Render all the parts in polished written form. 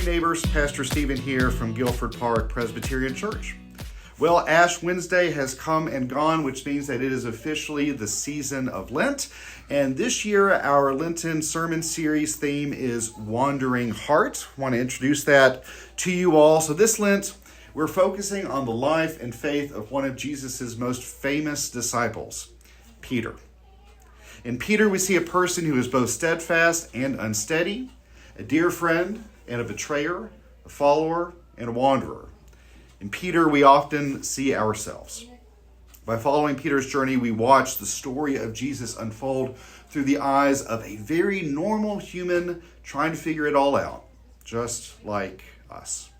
neighbors, Pastor Stephen here from Guilford Park Presbyterian Church. Well, Ash Wednesday has come and gone, which means that it is officially the season of Lent. And this year, our Lenten sermon series theme is Wandering Heart. I want to introduce that to you all. So this Lent, we're focusing on the life and faith of one of Jesus' most famous disciples, Peter. In Peter, we see a person who is both steadfast and unsteady, a dear friend and a betrayer, a follower and a wanderer. In Peter, we often see ourselves. By following Peter's journey, we watch the story of Jesus unfold through the eyes of a very normal human trying to figure it all out, just like us.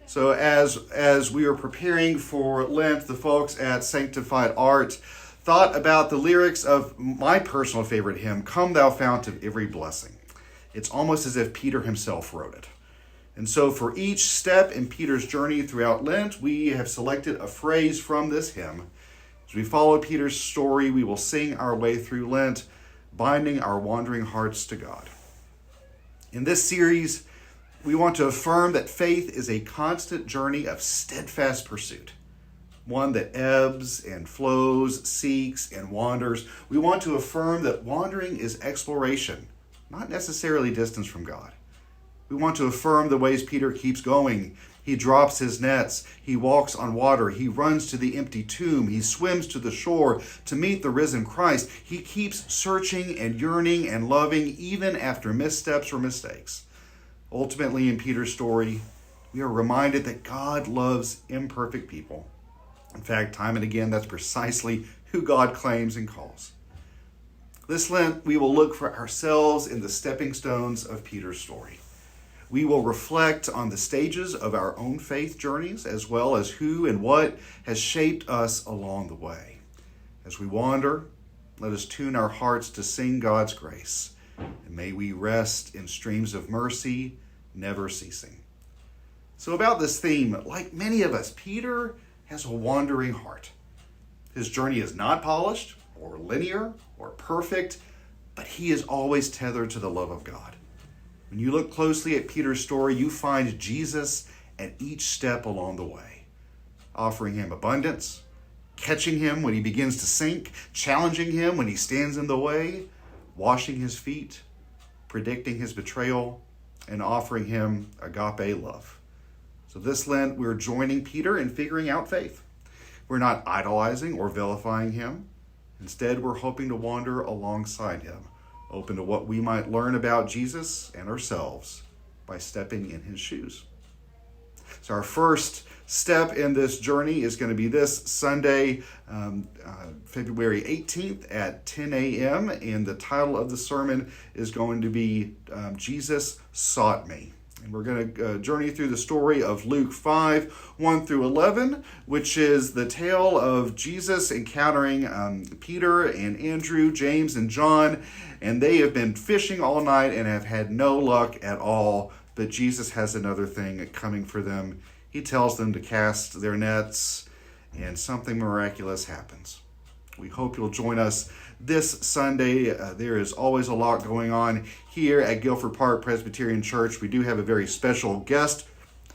So as we were preparing for Lent, the folks at Sanctified Art thought about the lyrics of my personal favorite hymn, Come Thou Fount of Every Blessing. It's almost as if Peter himself wrote it. And so for each step in Peter's journey throughout Lent, we have selected a phrase from this hymn. As we follow Peter's story, we will sing our way through Lent, binding our wandering hearts to God. In this series, we want to affirm that faith is a constant journey of steadfast pursuit, one that ebbs and flows, seeks and wanders. We want to affirm that wandering is exploration, not necessarily distance from God. We want to affirm the ways Peter keeps going. He drops his nets. He walks on water. He runs to the empty tomb. He swims to the shore to meet the risen Christ. He keeps searching and yearning and loving even after missteps or mistakes. Ultimately, in Peter's story, we are reminded that God loves imperfect people. In fact, time and again, that's precisely who God claims and calls. This Lent, we will look for ourselves in the stepping stones of Peter's story. We will reflect on the stages of our own faith journeys, as well as who and what has shaped us along the way. As we wander, let us tune our hearts to sing God's grace, and may we rest in streams of mercy, never ceasing. So about this theme, like many of us, Peter has a wandering heart. His journey is not polished or linear or perfect, but he is always tethered to the love of God. When you look closely at Peter's story, you find Jesus at each step along the way, offering him abundance, catching him when he begins to sink, challenging him when he stands in the way, washing his feet, predicting his betrayal, and offering him agape love. So this Lent, we're joining Peter in figuring out faith. We're not idolizing or vilifying him. Instead, we're hoping to wander alongside him, open to what we might learn about Jesus and ourselves by stepping in his shoes. So our first step in this journey is going to be this Sunday, February 18th at 10 a.m. And the title of the sermon is going to be Jesus Sought Me. And we're going to journey through the story of Luke 5, 1 through 11, which is the tale of Jesus encountering Peter and Andrew, James, and John. And they have been fishing all night and have had no luck at all. But Jesus has another thing coming for them. He tells them to cast their nets, and something miraculous happens. We hope you'll join us this Sunday. There is always a lot going on here at Guilford Park Presbyterian Church. We do have a very special guest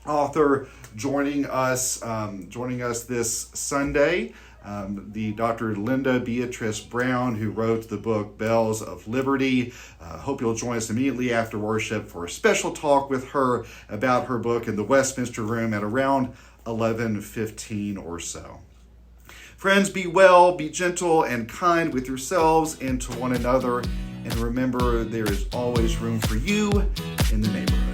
author joining us this Sunday. The Dr. Linda Beatrice Brown, who wrote the book Bells of Liberty. Hope you'll join us immediately after worship for a special talk with her about her book in the Westminster Room at around 11:15 or so. Friends, be well, be gentle and kind with yourselves and to one another. And remember, there is always room for you in the neighborhood.